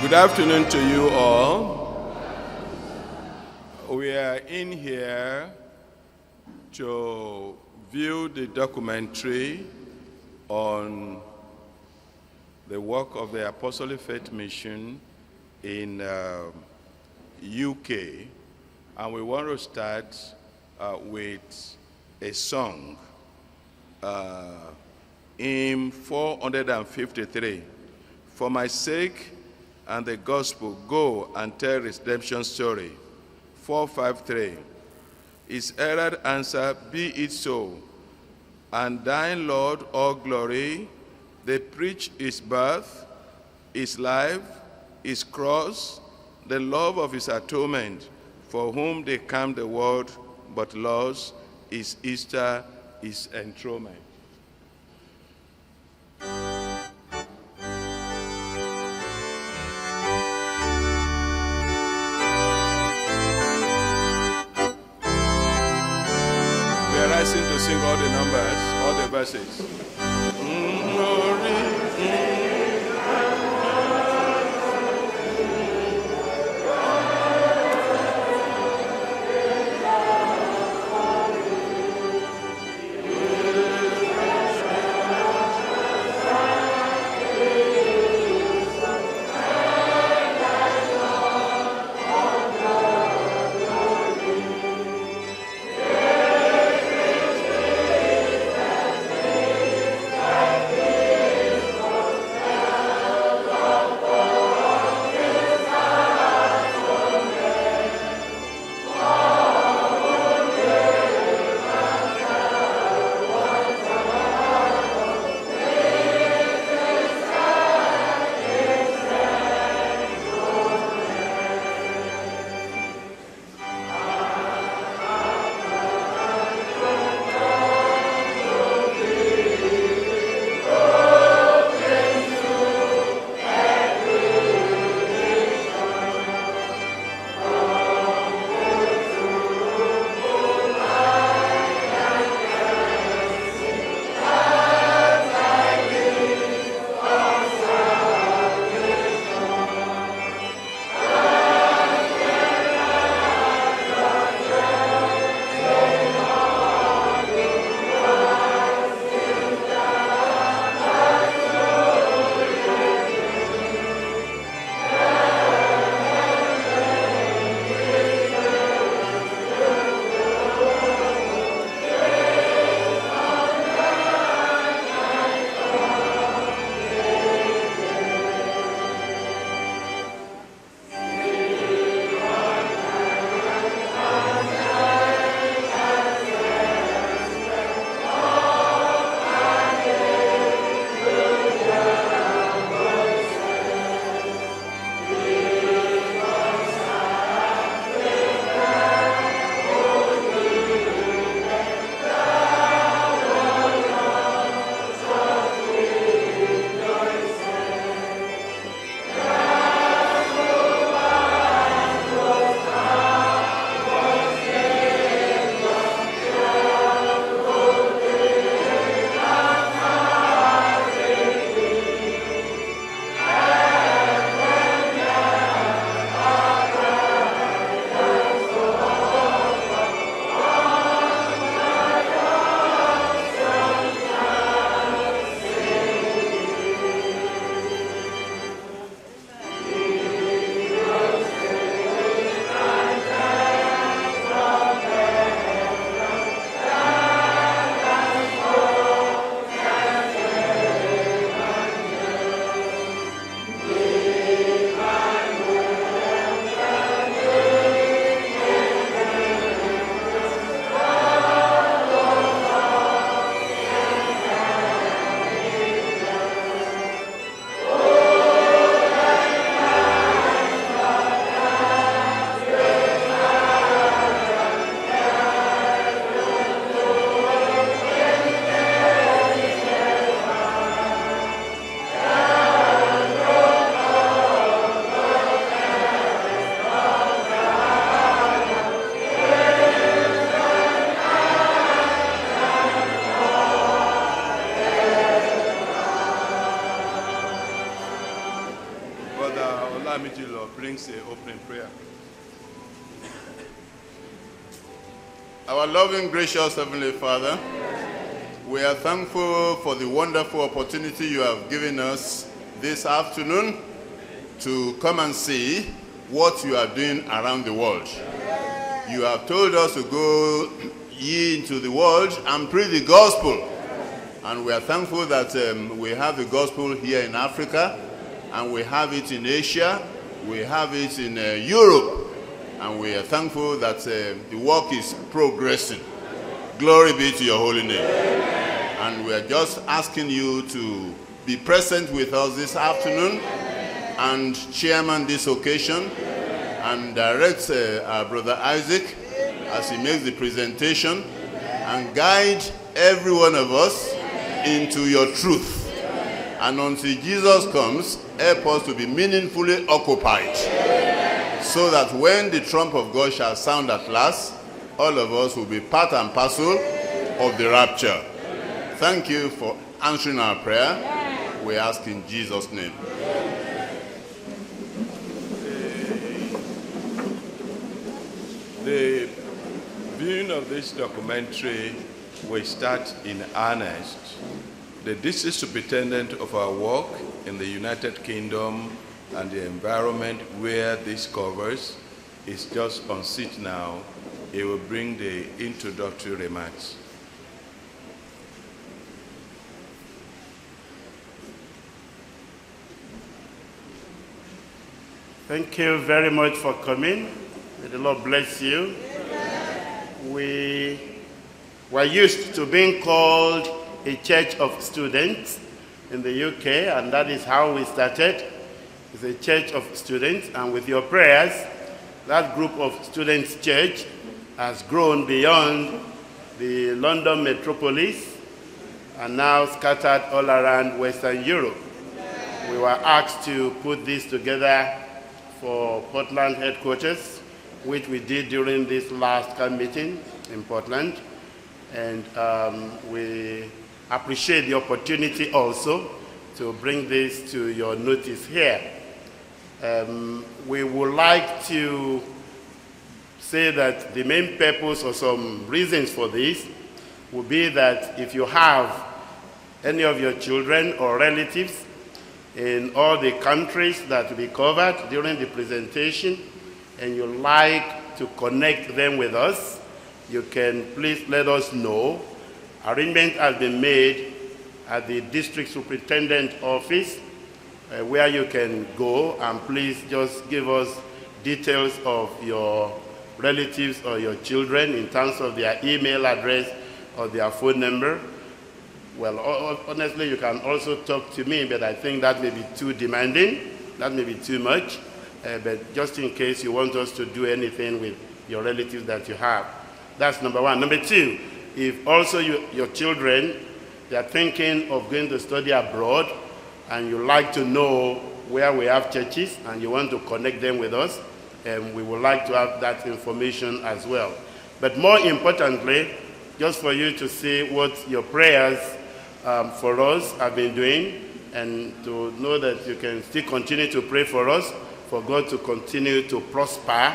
Good afternoon to you all. We are in here to view the documentary on the work of the Apostolic Faith Mission in UK, and we want to start with a song, hymn 453, "For my sake and the gospel, go and tell redemption story." 453. His herald answer, "Be it so. And thine, Lord, all glory." They preach his birth, his life, his cross, the love of his atonement, for whom they come the world, but lost, his Easter, his enthronement. Rising to sing all the numbers, all the verses. brings the opening prayer. Our loving, gracious Heavenly Father, we are thankful for the wonderful opportunity you have given us this afternoon to come and see what you are doing around the world. You have told us to go ye into the world and preach the gospel. And we are thankful that we have the gospel here in Africa, and we have it in Asia, we have it in Europe, and we are thankful that the work is progressing. Glory be to your holy name. And we are just asking you to be present with us this afternoon and chairman this occasion, and direct our brother Isaac as he makes the presentation, and guide every one of us into your truth. And until Jesus comes, help us to be meaningfully occupied, so that when the trump of God shall sound at last, all of us will be part and parcel of the rapture. Thank you for answering our prayer. We ask in Jesus' name. The viewing of this documentary will start in earnest. The district superintendent of our work in the United Kingdom and the environment where this covers is just on seat now. He will bring the introductory remarks. Thank you very much for coming. May the Lord bless you. We were used to being called a church of students in the UK, and that is how we started. It's a church of students, and with your prayers, that group of students' church has grown beyond the London metropolis and now scattered all around Western Europe. We were asked to put this together for Portland headquarters, which we did during this last camp meeting in Portland. And we appreciate the opportunity also to bring this to your notice here. We would like to say that the main purpose or some reasons for this would be that if you have any of your children or relatives in all the countries that will be covered during the presentation, and you like to connect them with us, you can please let us know. Arrangement has been made at the district superintendent office where you can go, and please just give us details of your relatives or your children in terms of their email address or their phone number. Well, honestly, you can also talk to me, but I think that may be too demanding. That may be too much. But just in case you want us to do anything with your relatives that you have. That's number one. Number two, if also your children, they are thinking of going to study abroad, and you like to know where we have churches, and you want to connect them with us, we would like to have that information as well. But more importantly, just for you to see what your prayers for us have been doing, and to know that you can still continue to pray for us, for God to continue to prosper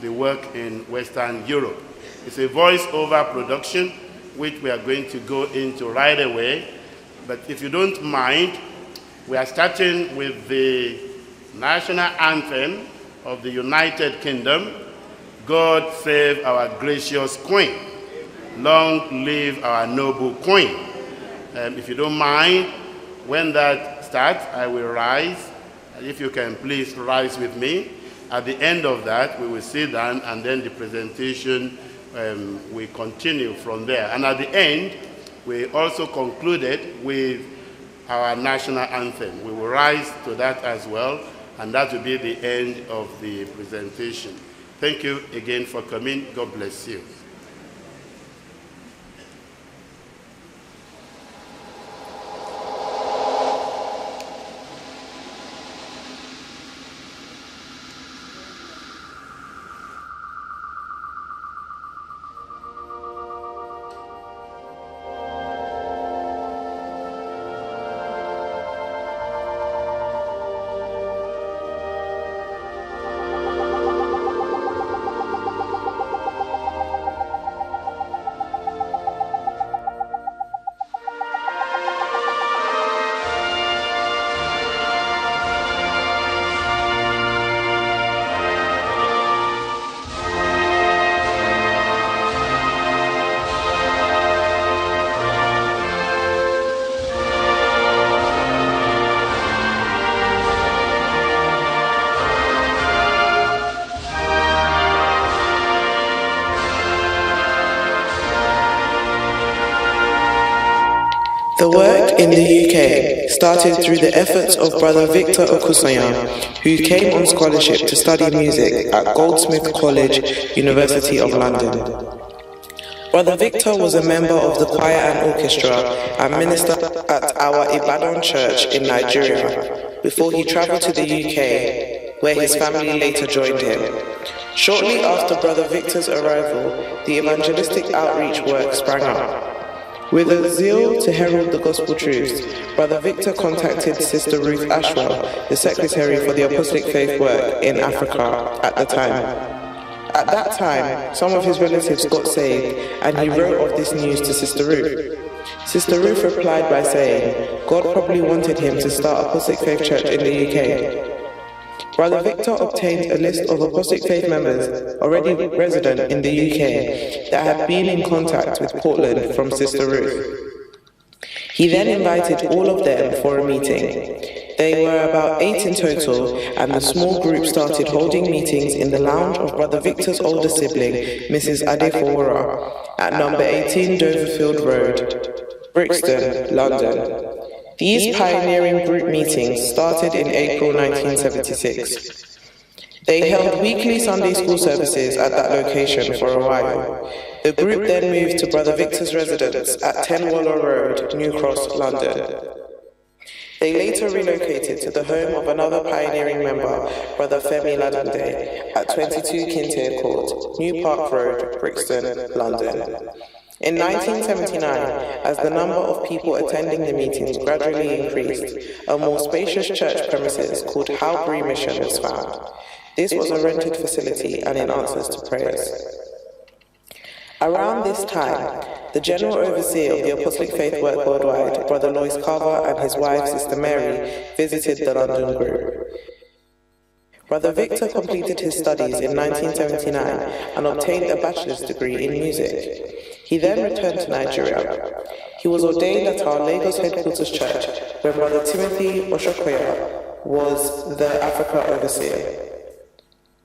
the work in Western Europe. It's a voice-over production, which we are going to go into right away. But if you don't mind, we are starting with the national anthem of the United Kingdom, God Save Our Gracious Queen. Long live our noble Queen. If you don't mind, when that starts, I will rise. If you can please rise with me. At the end of that, we will sit down, and then the presentation we continue from there. And at the end, we also concluded with our national anthem. We will rise to that as well, and that will be the end of the presentation. Thank you again for coming. God bless you. The work in the UK started through the efforts of Brother Victor Okusayan, who came on scholarship to study music at Goldsmith College, University of London. Brother Victor was a member of the choir and orchestra and minister at our Ibadan church in Nigeria before he travelled to the UK, where his family later joined him. Shortly after Brother Victor's arrival, the evangelistic outreach work sprang up. With a zeal to herald the gospel truths, Brother Victor contacted Sister Ruth Ashwell, the secretary for the Apostolic Faith work in Africa at the time. At that time, some of his relatives got saved, and he wrote of this news to Sister Ruth. Sister Ruth replied by saying, God probably wanted him to start Apostolic Faith Church in the UK. Brother Victor obtained a list of Apostolic Faith members already resident in the UK that had been in contact with Portland from Sister Ruth. He then invited all of them for a meeting. They were about 8 in total, and the small group started holding meetings in the lounge of Brother Victor's older sibling, Mrs. Adefowora, at number 18 Doverfield Road, Brixton, London. These pioneering group meetings started in April 1976. They held weekly Sunday school services at that location for a while. The group then moved to Brother Victor's residence at 10 Waller Road, New Cross, London. They later relocated to the home of another pioneering member, Brother Femi Ladunde, at 22 Kintyre Court, New Park Road, Brixton, London. In 1979, as the number of people attending the meetings gradually increased, a more spacious church premises called Howbury Mission was found. This was a rented facility and in answers to prayers. Around this time, the General Overseer of the Apostolic Faith Work Worldwide, Brother Lois Carver, and his wife, Sister Mary, visited the London group. Brother Victor completed his studies in 1979 and obtained a bachelor's degree in music. He then returned to Nigeria. He was ordained at our Lagos headquarters church, where Brother Timothy Oshokoya was the Africa Overseer.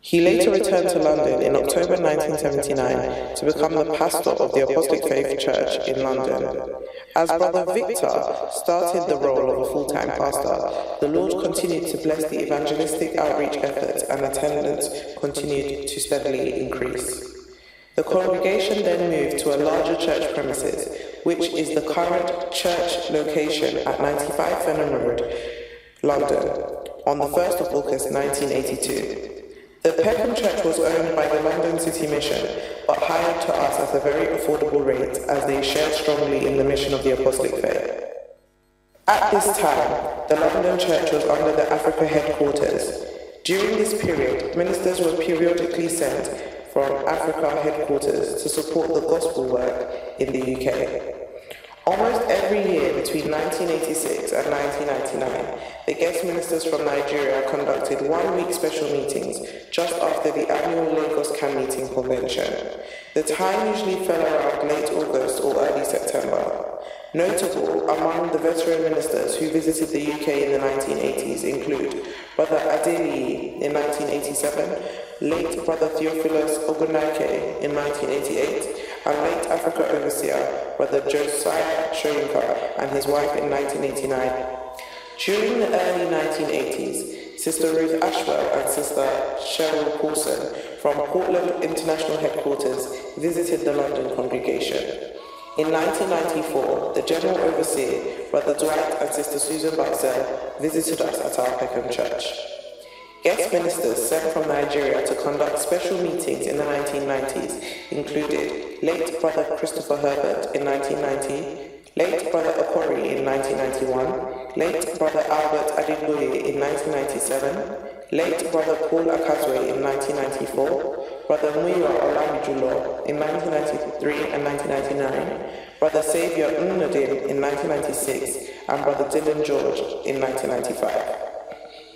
He later returned to London in October 1979 to become the pastor of the Apostolic Faith Church in London. As Brother Victor started the role of a full-time pastor, the Lord continued to bless the evangelistic outreach efforts, and attendance continued to steadily increase. The congregation then moved to a larger church premises, which is the current church location at 95 Fenham Road, London, on the 1st of August 1982. The Peckham Church was owned by the London City Mission, but hired to us at a very affordable rate, as they shared strongly in the mission of the Apostolic Faith. At this time, the London Church was under the Africa headquarters. During this period, ministers were periodically sent from Africa headquarters to support the gospel work in the UK. Almost every year between 1986 and 1999, the guest ministers from Nigeria conducted one-week special meetings just after the annual Lagos Can Meeting Convention. The time usually fell around late August or early September. Notable among the veteran ministers who visited the UK in the 1980s include Brother Adeli in 1987, late Brother Theophilus Ogunake in 1988, and late Africa Overseer, Brother Josiah Shoyinka, and his wife in 1989. During the early 1980s, Sister Ruth Ashwell and Sister Cheryl Paulson from Portland International Headquarters visited the London congregation. In 1994, the General Overseer, Brother Dwight and Sister Susan Baxter, visited us at our Peckham Church. Guest ministers sent from Nigeria to conduct special meetings in the 1990s included late Brother Christopher Herbert in 1990, late Brother Okori in 1991, late Brother Albert Adigboye in 1997, late Brother Paul Akazwe in 1994, Brother Muyiwa Olamijulo in 1993 and 1999, Brother Saviour Nnodin in 1996, and Brother Dylan George in 1995.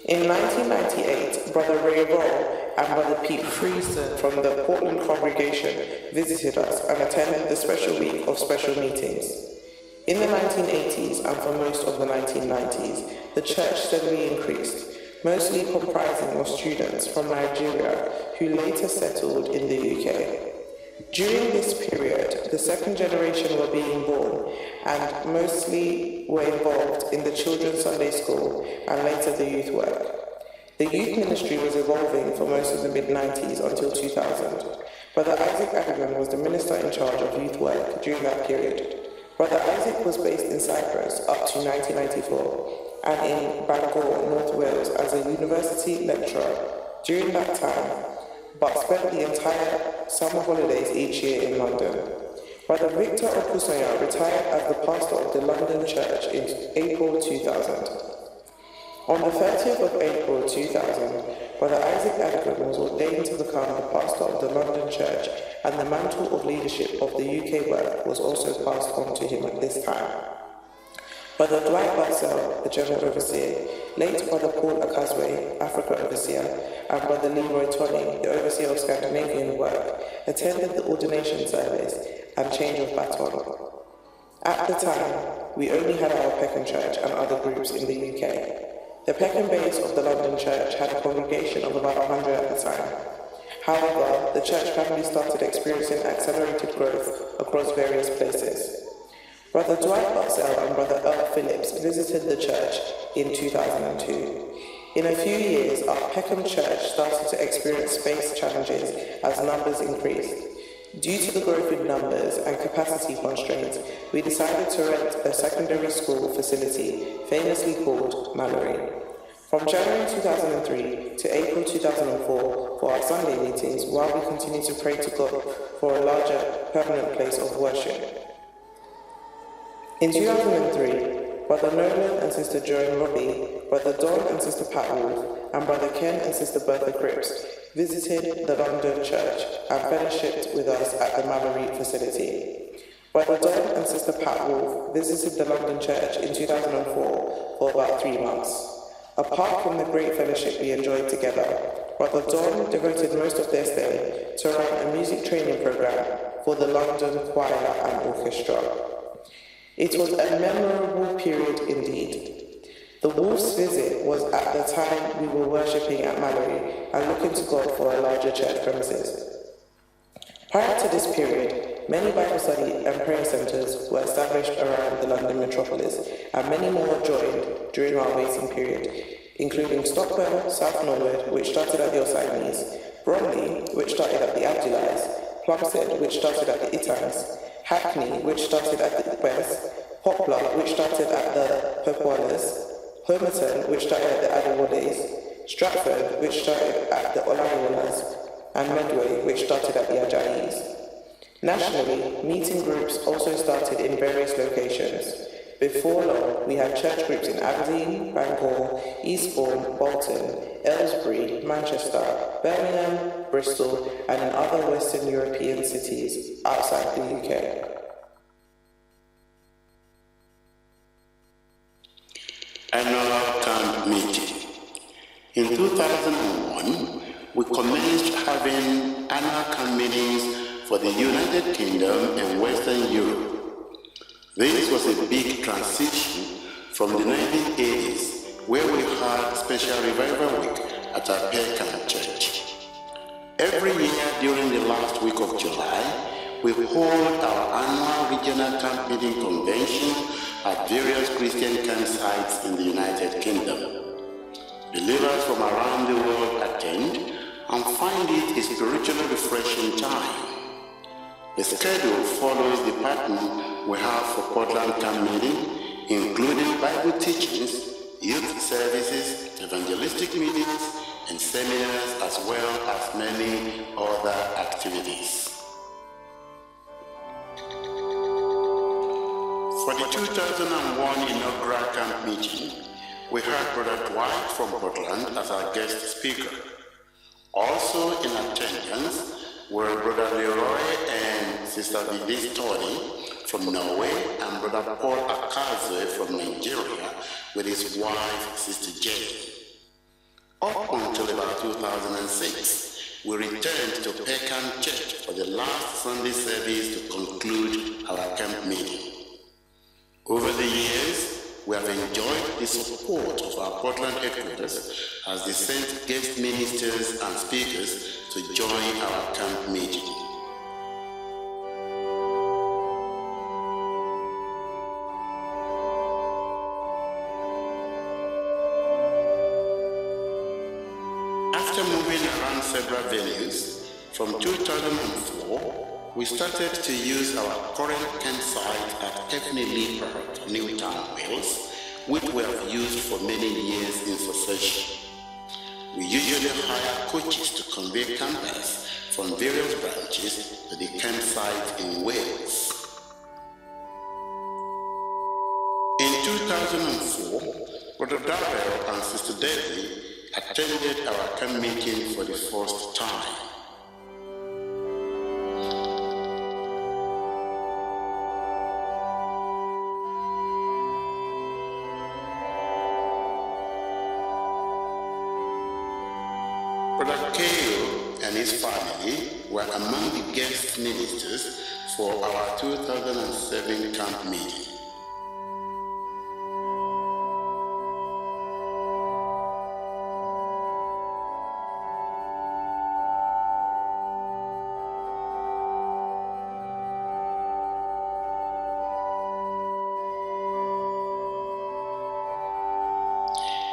In 1998, Brother Ray Roll and Brother Pete Friesen from the Portland congregation visited us and attended the special week of special meetings. In the 1980s and for most of the 1990s, the church steadily increased, mostly comprising of students from Nigeria who later settled in the UK. During this period, the second generation were being born and mostly were involved in the children's Sunday school and later the youth work. The youth ministry was evolving for most of the mid-90s until 2000. Brother Isaac Adigan was the minister in charge of youth work during that period. Brother Isaac was based in Cyprus up to 1994 and in Bangor, North Wales as a university lecturer during that time, but spent the entire summer holidays each year in London. Brother Victor Okusanya retired as the pastor of the London Church in April 2000. On the 30th of April 2000, Brother Isaac Adigan was ordained to become the pastor of the London Church, and the mantle of leadership of the UK work was also passed on to him at this time. Brother Dwight Buxell, the General Overseer, late Brother Paul Akazwe, Africa Overseer, and Brother Leroy Tonning, the Overseer of Scandinavian work, attended the ordination service and change of baton. At the time, we only had our Peckham Church and other groups in the UK. The Peckham base of the London Church had a congregation of about 100 at the time. However, the church family started experiencing accelerated growth across various places. Brother Dwight Buxell and Brother Earl Phillips visited the church in 2002. In a few years, our Peckham Church started to experience space challenges as numbers increased. Due to the growth in numbers and capacity constraints, we decided to rent a secondary school facility, famously called Mallory. From January 2003 to April 2004 for our Sunday meetings, while we continued to pray to God for a larger permanent place of worship. In 2003, Brother Nolan and Sister Joan Robbie, Brother Don and Sister Pat Wolf, and Brother Ken and Sister Bertha Cripps visited the London Church and fellowshipped with us at the Mallory facility. Brother Don and Sister Pat Wolf visited the London Church in 2004 for about 3 months. Apart from the great fellowship we enjoyed together, Brother Don devoted most of their stay to run a music training program for the London Choir and Orchestra. It was a memorable period indeed. The Wolf's visit was at the time we were worshipping at Mallory and looking to God for a larger church premises. Prior to this period, many Bible study and prayer centres were established around the London metropolis, and many more joined during our waiting period, including Stockwell, South Norwood, which started at the Osanis, Bromley, which started at the Abdullahs, Plumstead, which started at the Itans, Hackney, which started at the West, Poplar, which started at the Pepualas, Homerton, which started at the Adewales, Stratford, which started at the Olajuwolas, and Medway, which started at the Ajayis. Nationally, meeting groups also started in various locations. Before long, we had church groups in Aberdeen, Bangor, Eastbourne, Bolton, Aylesbury, Manchester, Birmingham, Bristol, and in other Western European cities outside the UK. Annual camp meeting. In 2001, we commenced having annual camp meetings for the United Kingdom and Western Europe. This was a big transition from the 1980s, where we had Special Revival Week at our Peckham Church. Every year during the last week of July, we hold our annual regional camp meeting convention at various Christian campsites in the United Kingdom. Believers from around the world attend and find it a spiritually refreshing time. The schedule follows the pattern we have for Portland Camp Meeting, including Bible teachings, youth services, evangelistic meetings, and seminars, as well as many other activities. For the 2001 inaugural camp meeting, we had Brother Dwight from Portland as our guest speaker. Also in attendance were Brother Leroy and Sister Vidis Tony from Norway and Brother Paul Akaze from Nigeria with his wife, Sister Jane. Up until about 2006, we returned to Peckham Church for the last Sunday service to conclude our camp meeting. Over the years, we have enjoyed the support of our Portland headquarters as they sent guest ministers and speakers to join our camp meeting. around several venues. From 2004, we started to use our current campsite at Stepney Lee Park, Newtown, Wales, which we have used for many years in succession. We usually hire coaches to convey campers from various branches to the campsite in Wales. In 2004, Brother Darrell and Sister Debbie attended our camp meeting for the first time. Brother Kale and his family were among the guest ministers for our 2007 camp meeting.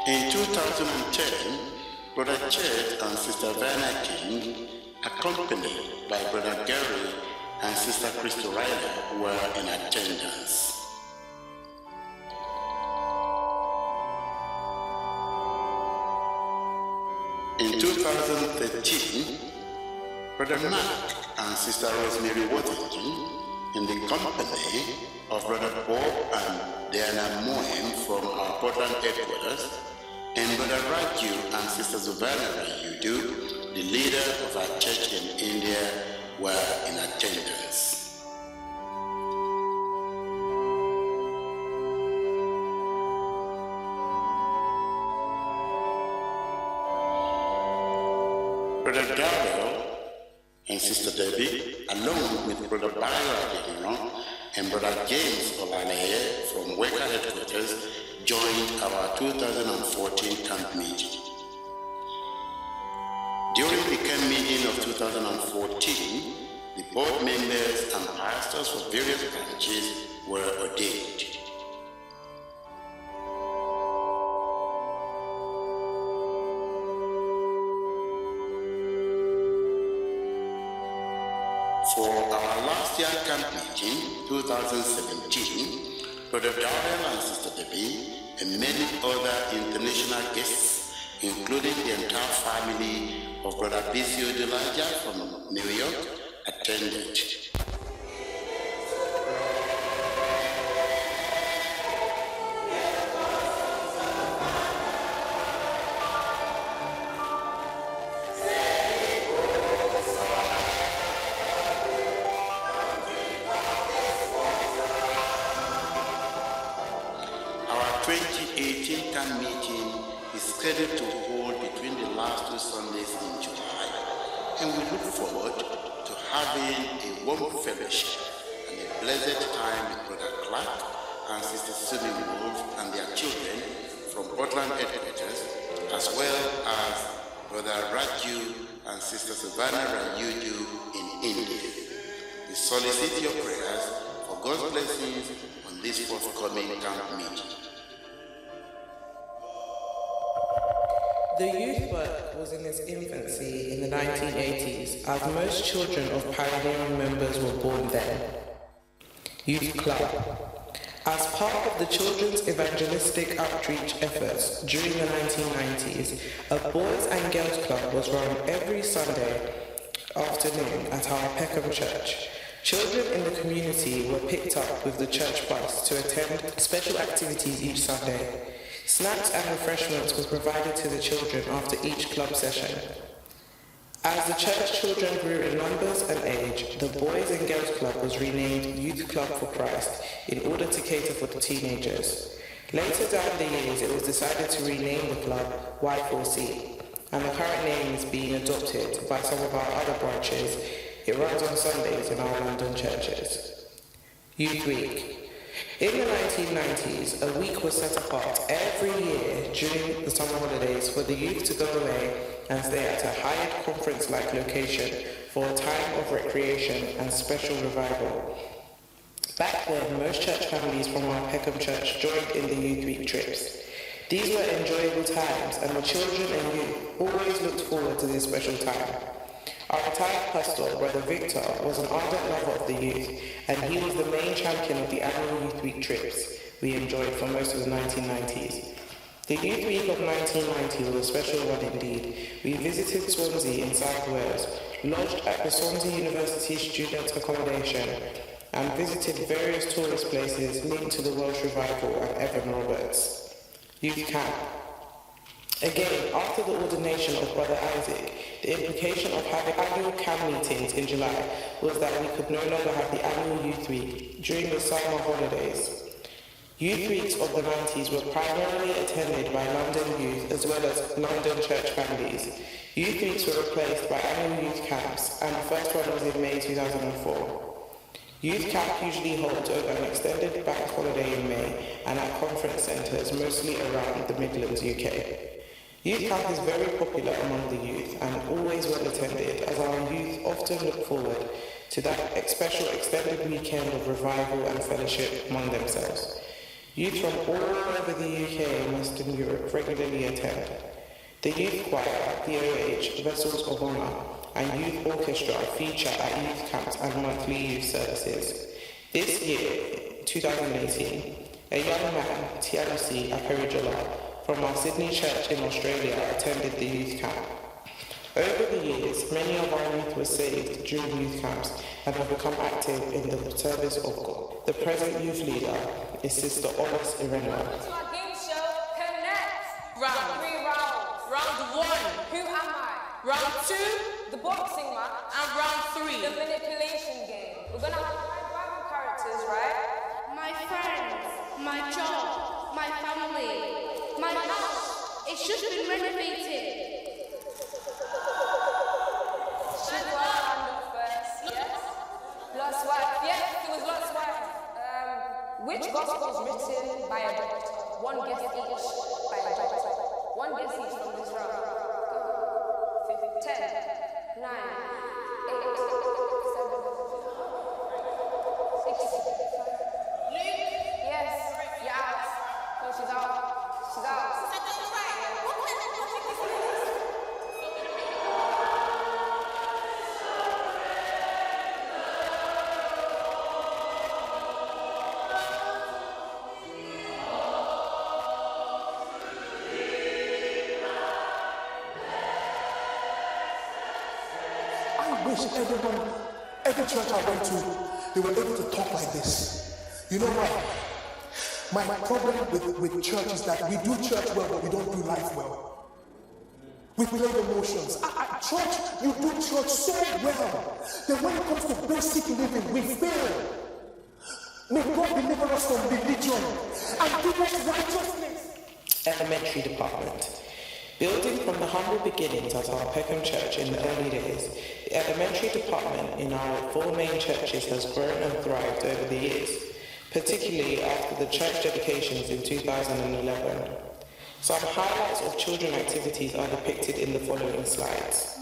In 2010, Brother Chet and Sister Vanna King, accompanied by Brother Gary and Sister Christo Ryder, were in attendance. In 2013, Brother Mark and Sister Rosemary Worthington, in the company of Brother Bob and Diana Moen from our Portland headquarters, and Brother Raju and Sister Zubana Rayudu, the leader of our church in India, were in attendance. Brother Darrell and Sister Debbie, along with Brother Bayo Adeniran and Brother James Olaleye from WECA headquarters, joined our 2014 camp meeting. During the camp meeting of 2014, the board members and pastors for various branches were ordained. For our last year camp meeting, 2017, Brother Darrell and Sister Debbie and many other international guests, including the entire family of Brother Bizio Delaja from New York, attended. Our 2018 camp meeting is scheduled to hold between the last 2 Sundays in July, and we look forward to having a warm fellowship and a blessed time with Brother Clark and Sister Sumi Wolf and their children from Portland headquarters, as well as Brother Raju and Sister Savannah Rayudu in India. We solicit your prayers for God's blessings on this forthcoming camp meeting. The youth work was in its infancy in the 1980s, as most children of pioneering members were born then. Youth Club. As part of the children's evangelistic outreach efforts during the 1990s, a boys and girls club was run every Sunday afternoon at our Peckham Church. Children in the community were picked up with the church bus to attend special activities each Sunday. Snacks and refreshments were provided to the children after each club session. As the church children grew in numbers and age, the Boys and Girls Club was renamed Youth Club for Christ in order to cater for the teenagers. Later down the years, it was decided to rename the club Y4C, and the current name is being adopted by some of our other branches. It runs on Sundays in our London churches. Youth Week. In the 1990s, a week was set apart every year during the summer holidays for the youth to go away and stay at a hired conference-like location for a time of recreation and special revival. Back then, most church families from our Peckham Church joined in the Youth Week trips. These were enjoyable times, and the children and youth always looked forward to this special time. Our retired pastor, Brother Victor, was an ardent lover of the youth, and he was the main champion of the annual Youth Week trips we enjoyed for most of the 1990s. The Youth Week of 1990 was a special one indeed. We visited Swansea in South Wales, lodged at the Swansea University Student Accommodation, and visited various tourist places linked to the Welsh Revival and Evan Roberts. Youth Camp. Again, after the ordination of Brother Isaac, the implication of having annual camp meetings in July was that we could no longer have the annual Youth Week during the summer holidays. Youth Weeks of the 90s were primarily attended by London youth as well as London church families. Youth Weeks were replaced by annual youth camps, and the first one was in May 2004. Youth Camp usually holds over an extended bank holiday in May and at conference centres mostly around the Midlands, UK. Youth Camp is very popular among the youth and always well attended, as our youth often look forward to that special extended weekend of revival and fellowship among themselves. Youth from all over the UK and Western Europe regularly attend. The youth choir, the OH, Vessels of Honour, and youth orchestra feature at youth camps and monthly youth services. This year, 2018, a young man, TLC Aperijola, from our Sydney church in Australia attended the youth camp. Over the years, many of our youth were saved during youth camps and have become active in the service of God. The present youth leader is Sister Olas Irenwa. To our game show, Connect. Round 3 rounds. Round 1, Who Am I? Round 2, The Boxing Match. And round 3, The Manipulation Game. We're gonna have 5 rival characters, right? My friends, my job, my family, my house. It's just been renovated. Lot's wife. Yes, it was Lot's wife. Which gospel is written by a doctor? One guess each by a doctor. One guess each from this round. Go. 10, 9, 8, 7, 6. Luke? Yes. You're out. No, she's out. She's out. Every church I went to, they were able to talk like this. You know why? My problem with church is that we do church well, but we don't do life well. We play the motions. Church, you do church so well. Then when it comes to basic living, we fail. May God deliver us from religion and give us righteousness. Elementary Department. Building from the humble beginnings at our Peckham Church in the early days, the elementary department in our 4 main churches has grown and thrived over the years, particularly after the church dedications in 2011. Some highlights of children activities are depicted in the following slides.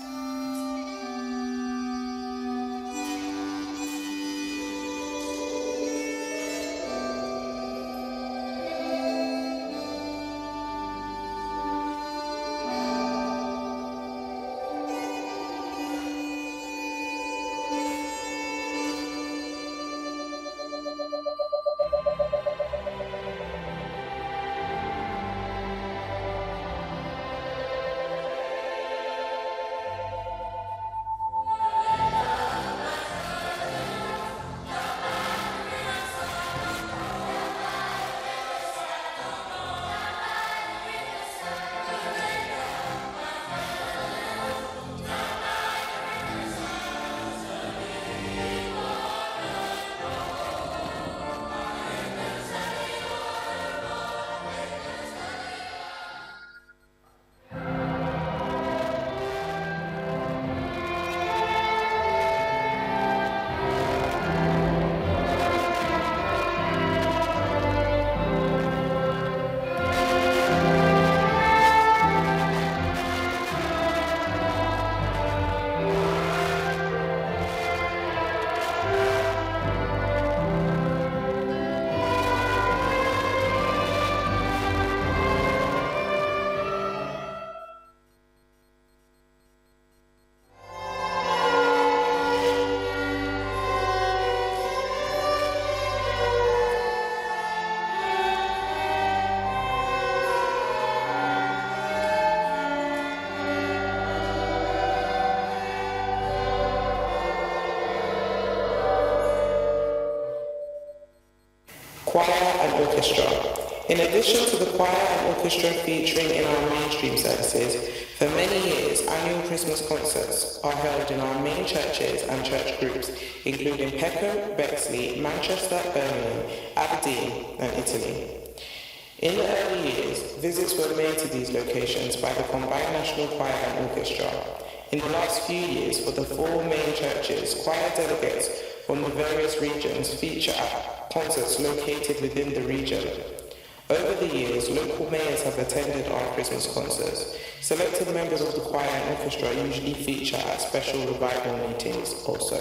choir and orchestra. In addition to the choir and orchestra featuring in our mainstream services, for many years, annual Christmas concerts are held in our main churches and church groups, including Peckham, Bexley, Manchester, Birmingham, Aberdeen, and Italy. In the early years, visits were made to these locations by the Combined National Choir and Orchestra. In the last few years, for the 4 main churches, choir delegates from the various regions feature at concerts located within the region. Over the years, local mayors have attended our Christmas concerts. Selected members of the choir and orchestra usually feature at special revival meetings also.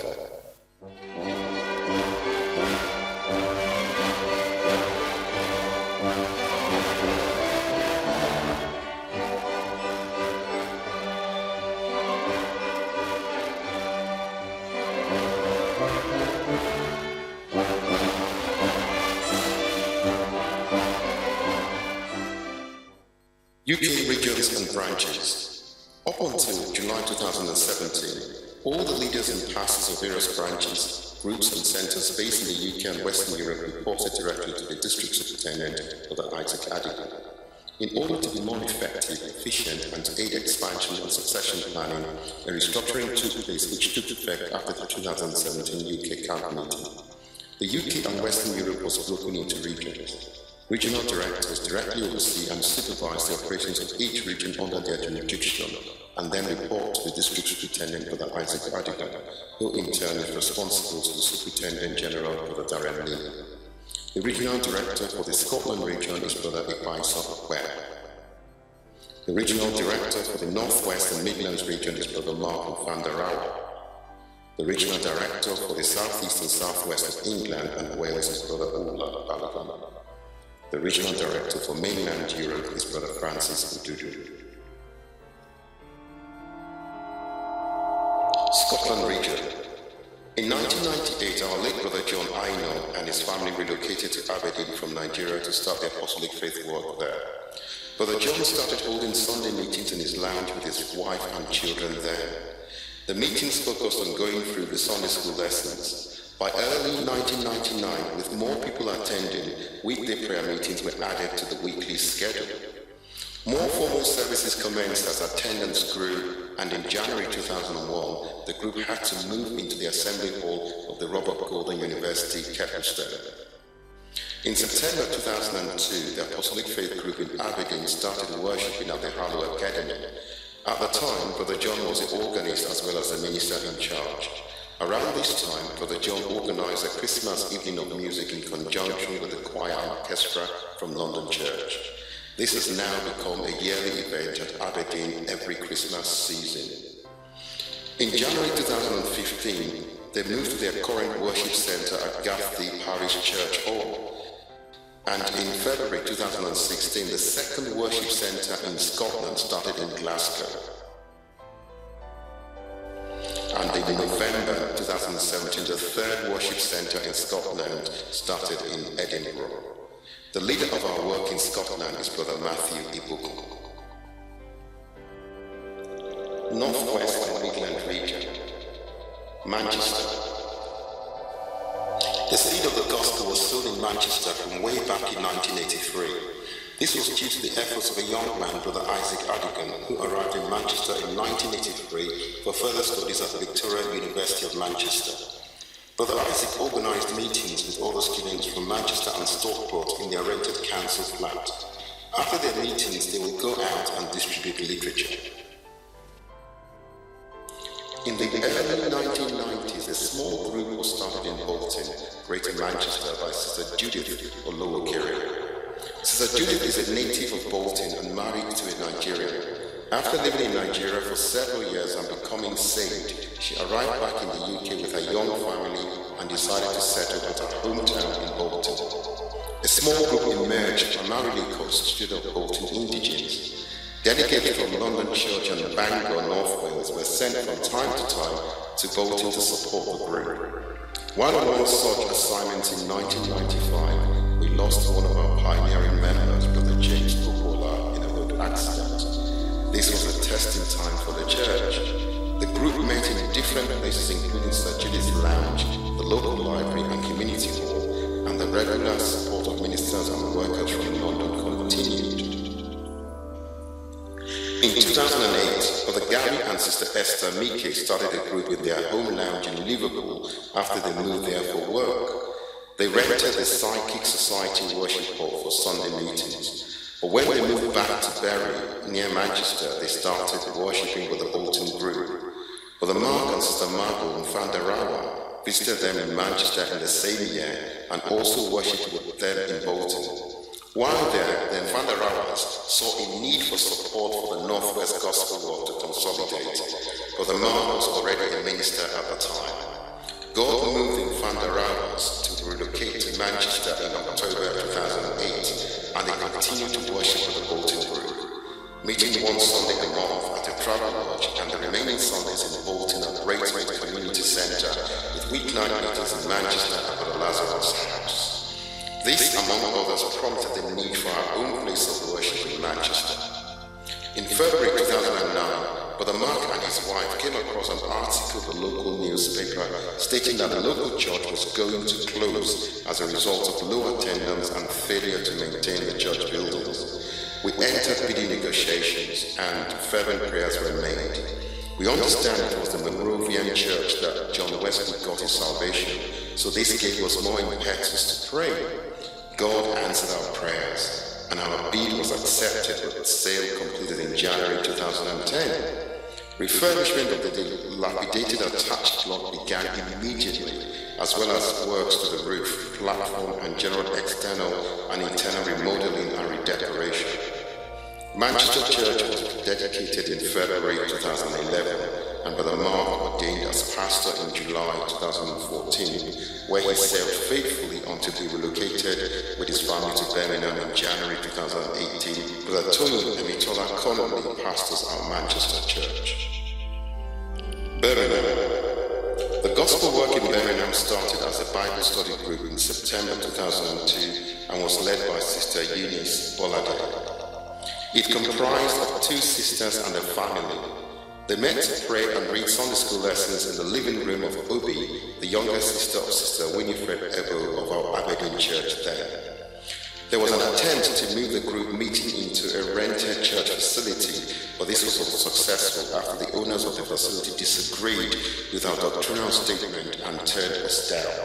UK regions and branches. Up until July 2017, all the leaders and pastors of various branches, groups and centres based in the UK and Western Europe reported directly to the District Superintendent of the Isaac Adigun. In order to be more effective, efficient and to aid expansion and succession planning, a restructuring took place which took effect after the 2017 UK Camp meeting. The UK and Western Europe was broken into regions. Regional directors directly oversee and supervise the operations of each region under their jurisdiction and then report to the District Superintendent for the Isaac Adigun, who in turn is responsible to the Superintendent General for the Darren Lee. The regional director for the Scotland region is Brother Epaisa Webb. The regional director for the North West and Midlands region is Brother Mark van der Rauwe. The regional director for the South East and South West of England and Wales is Brother Ola Balaban. The regional director for mainland Europe is Brother Francis Ududu. Scotland region. In 1998, our late brother John Aino and his family relocated to Aberdeen from Nigeria to start the Apostolic faith work there. Brother John started holding Sunday meetings in his lounge with his wife and children there. The meetings focused on going through the Sunday school lessons. By early 1999, with more people attending, weekday prayer meetings were added to the weekly schedule. More formal services commenced as attendance grew, and in January 2001, the group had to move into the assembly hall of the Robert Gordon University, Kettleston. In September 2002, the Apostolic Faith Group in Aberdeen started worshiping at the Harlow Academy. At the time, Brother John was the organist as well as the minister in charge. Around this time, Brother John organized a Christmas evening of music in conjunction with the choir and orchestra from London Church. This has now become a yearly event at Aberdeen every Christmas season. In January 2015, they moved to their current worship centre at Gaffney Parish Church Hall. And in February 2016, the second worship centre in Scotland started in Glasgow. And in November 2017, the third worship centre in Scotland started in Edinburgh. The leader of our work in Scotland is Brother Matthew Ibuku. North West and Midland region. Manchester. The seed of the gospel was sown in Manchester from way back in 1983. This was due to the efforts of a young man, Brother Isaac Adigun, who arrived in Manchester in 1983 for further studies at Victoria University of Manchester. Brother Isaac organised meetings with other students from Manchester and Stockport in their rented council flat. After their meetings, they would go out and distribute literature. In the early 1990s, a small group was started in Bolton, Greater Manchester, by Sister Judith Olowokere. Sister Judith is a native of Bolton and married to a Nigerian. After living in Nigeria for several years and becoming saved, she arrived back in the UK with her young family and decided to settle at her hometown in Bolton. A small group emerged, primarily constituted of Bolton indigenes. Delegates from London Church and Bangor, North Wales, were sent from time to time to Bolton to support the group. While on one such assignment in 1995, we lost one of our pioneering members, Brother James Popola, in a road accident. This was a testing time for the church. The group met in different places, including Sir Julius Lounge, the local library and community hall, and and the regular support of ministers and workers from London continued. In 2008, Brother Gary and Sister Esther Mike started a group in their home lounge in Liverpool after they moved there for work. They rented the Psychic Society worship hall for Sunday meetings. But when they moved back to Bury, near Manchester, they started worshipping with the Bolton group. Brother Mark and Sister Margot and Fandarawa visited them in Manchester in the same year and also worshipped with them in Bolton. While there, the Fandarawas saw a need for support for the Northwest Gospel work to consolidate. Brother Mark was already a minister at the time. God moved the Fandarawas to relocate to Manchester in October 2008, and they continued to worship with the Bolton group, meeting one Sunday a month at a travel lodge and the remaining Sundays in Bolton at Braithwaite Community Centre, with weeknight meetings in Manchester at Brother Lazarus' house. This, among others, prompted the need for our own place of worship in Manchester. In February 2009, Brother Mark and his wife came across an article in the local newspaper stating that the local church was going to close as a result of low attendance and failure to maintain the church buildings. We entered bidding negotiations and fervent prayers were made. We understand it was the Monrovian church that John Wesley got his salvation, so this gave us more impetus to pray. God answered our prayers, and our bid was accepted with the sale completed in January 2010. Refurbishment of the dilapidated attached block began immediately, as well as works to the roof, platform, and general external and internal remodeling and redecoration. Manchester Church was dedicated in February 2011, and Brother Mark ordained as pastor in July 2014, where he served faithfully until he relocated with his family to Birmingham in January 2018. Brother Tony Emitola currently pastors our Manchester Church. Birmingham. The gospel work in Birmingham started as a Bible study group in September 2002 and was led by Sister Eunice Bolade. It comprised of 2 sisters and a family. They met to pray and read Sunday school lessons in the living room of Obi, the younger sister of Sister Winifred Ebo of our Aberdeen church then. There was an attempt to move the group meeting into a rented church facility, but this was unsuccessful after the owners of the facility disagreed with our doctrinal statement and turned us down.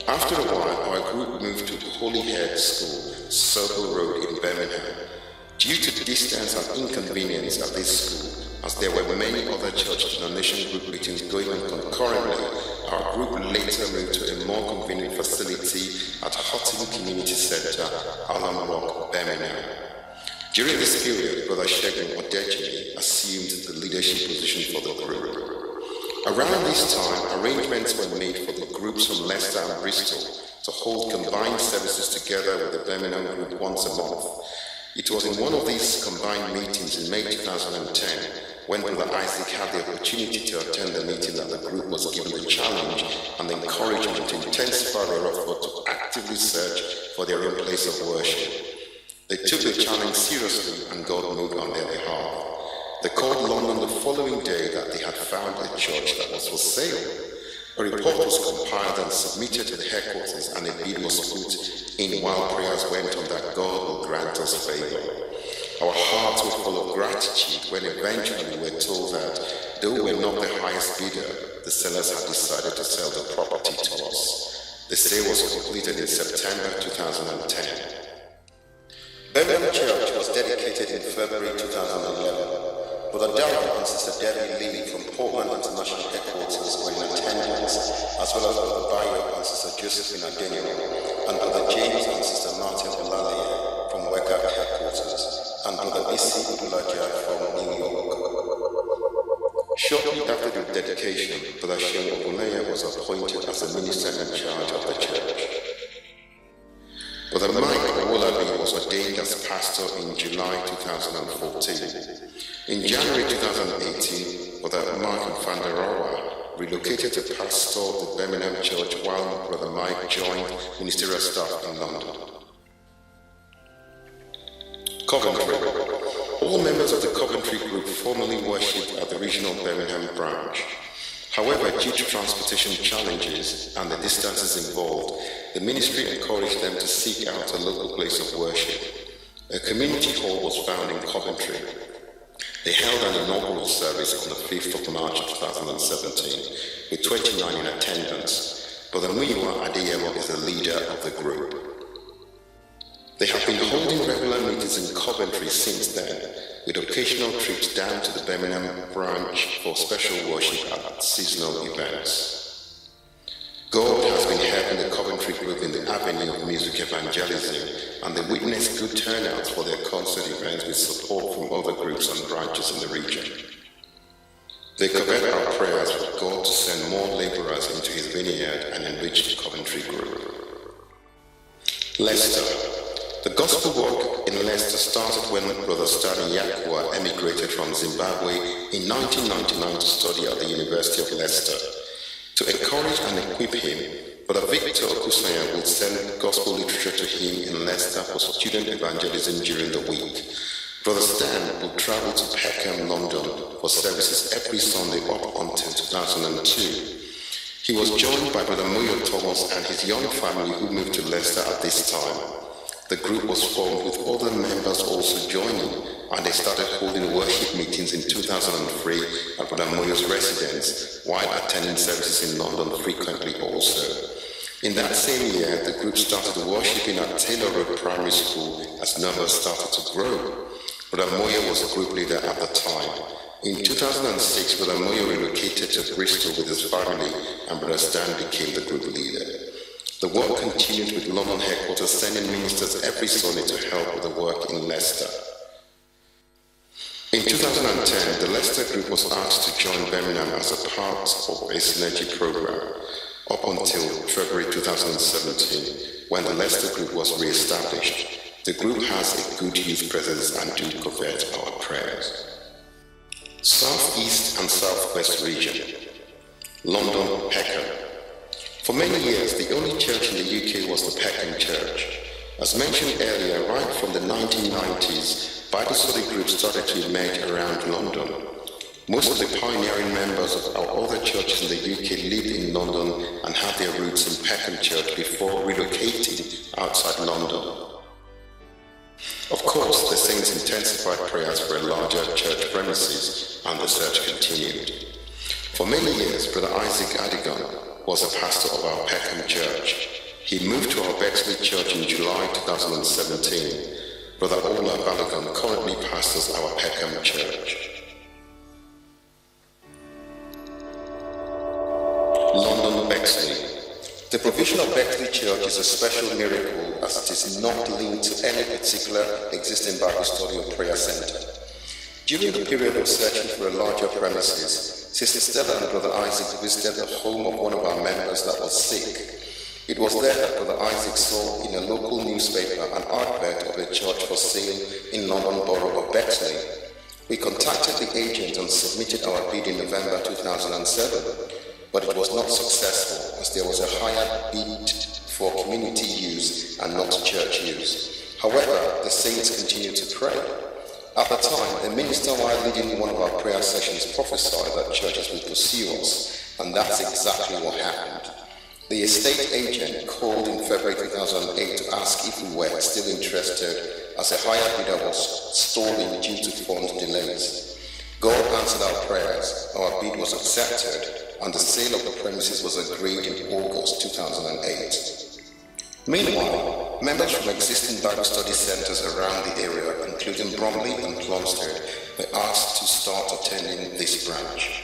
After a while, our group moved to Holyhead School, Circle Road in Birmingham. Due to distance and inconvenience at this school, as there were many other church denomination group meetings going on concurrently, our group later moved to a more convenient facility at Hutton Community Centre, Allen Rock, Birmingham. During this period, Brother Shegun Odejimi assumed the leadership position for the group. Around this time, arrangements were made for the groups from Leicester and Bristol to hold combined services together with the Birmingham group once a month. It was in one of these combined meetings in May 2010 when Brother Isaac had the opportunity to attend the meeting that the group was given the challenge and the encouragement to intensify their effort to actively search for their own place of worship. They took the challenge seriously and God moved on their behalf. They called London the following day that they had found a church that was for sale. A report was compiled and submitted to the headquarters and a bid was put in while prayers went on that God will grant us favor. Our hearts were full of gratitude when eventually we were told that though we were not the highest bidder, the sellers had decided to sell the property to us. The sale was completed in September 2010. Birmingham Church was dedicated in February 2011. Brother Darren and Sister Debbie Lee from Portland International Headquarters were in attendance, as well as Brother Bayo and Sister Josephine Adenio, and Brother James and Sister Martin Olalia from WECA Headquarters, and Brother Bisi Udulaja from New York. Shortly after the dedication, Brother Shane Obumeya was appointed as the minister in charge of the church. Brother Mike Owolabi was ordained as pastor in July 2014. In January 2018, Brother Mark Fandarawa relocated to pastor the Birmingham Church while Brother Mike joined ministerial staff in London. Coventry. All members of the Coventry group formerly worshipped at the regional Birmingham branch. However, due to transportation challenges and the distances involved, the ministry encouraged them to seek out a local place of worship. A community hall was found in Coventry. They held an inaugural service on the 5th of March 2017 with 29 in attendance. Brother Muyiwa Adeyemo is the leader of the group. They have been holding regular meetings in Coventry since then, with occasional trips down to the Birmingham branch for special worship at seasonal events. God has been helping the Coventry group in the avenue of music evangelism, and they witnessed good turnouts for their concert events with support from other groups and branches in the region. They covet our prayers for God to send more laborers into his vineyard and enrich the Coventry group. Leicester. The gospel work in Leicester started when Brother Stanley Yakwa emigrated from Zimbabwe in 1999 to study at the University of Leicester. To encourage and equip him, Brother Victor Okusanya would send gospel literature to him in Leicester for student evangelism during the week. Brother Stan would travel to Peckham, London for services every Sunday up until 2002. He was joined by Brother Muyo Thomas and his young family who moved to Leicester at this time. The group was formed with other members also joining, and they started holding worship meetings in 2003 at Brother Moyo's residence, while attending services in London frequently also. In that same year, the group started worshiping at Taylor Road Primary School as numbers started to grow. Brother Moyo was the group leader at the time. In 2006, Brother Moyo relocated to Bristol with his family, and Brother Stan became the group leader. The work continued with London headquarters sending ministers every Sunday to help with the work in Leicester. In 2010, the Leicester group was asked to join Birmingham as a part of a synergy program, up until February 2017, when the Leicester group was re-established. The group has a good youth presence and do covet our prayers. South East and South West region. London, Peckham. For many years, the only church in the UK was the Peckham Church. As mentioned earlier, right from the 1990s, Bible study groups started to emerge around London. Most of the pioneering members of our other churches in the UK lived in London and had their roots in Peckham Church before relocating outside London. Of course, the saints intensified prayers for a larger church premises, and the search continued. For many years, Brother Isaac Adigan was a pastor of our Peckham Church. He moved to our Bexley Church in July 2017. Brother Ola Balogun currently pastors our Peckham Church. London, Bexley. The provision of Bexley Church is a special miracle as it is not linked to any particular existing Bible study or prayer center. During the period of searching for a larger premises, Sister Stella and Brother Isaac visited the home of one of our members that was sick. It was there that Brother Isaac saw in a local newspaper an advert of a church for sale in London Borough of Bexley. We contacted the agent and submitted our bid in November 2007, but it was not successful as there was a higher bid for community use and not church use. However, the saints continued to pray. At the time, a minister while leading one of our prayer sessions prophesied that churches would pursue us, and that's exactly what happened. The estate agent called in February 2008 to ask if we were still interested, as a higher bidder was stalling due to fund delays. God answered our prayers, our bid was accepted, and the sale of the premises was agreed in August 2008. Meanwhile, members from existing Bible study centers around the area, including Bromley and Plumstead, were asked to start attending this branch.